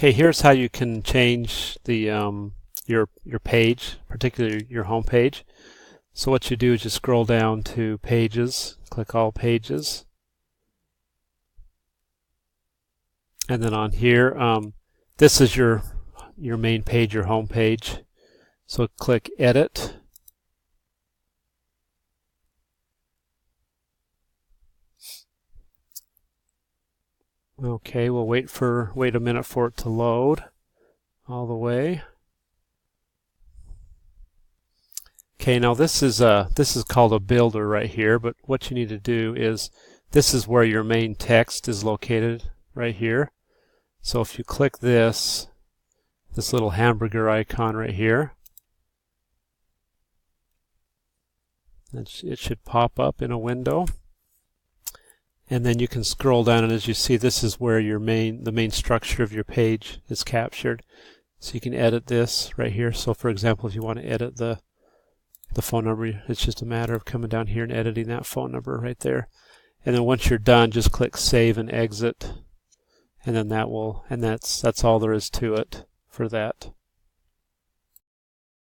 Okay, here's how you can change the your page, particularly your home page. So what you do is just scroll down to Pages, click All Pages, and then on here, this is your main page, your home page. So click Edit. Okay, we'll wait a minute for it to load all the way. Okay, now this is called a builder right here, but what you need to do is, this is where your main text is located right here. So if you click this little hamburger icon right here, it should pop up in a window. And then you can scroll down, and as you see, this is where the main structure of your page is captured. So you can edit this right here. So for example, if you want to edit the phone number, it's just a matter of coming down here and editing that phone number right there. And then once you're done, just click Save and Exit, and then that's all there is to it for that.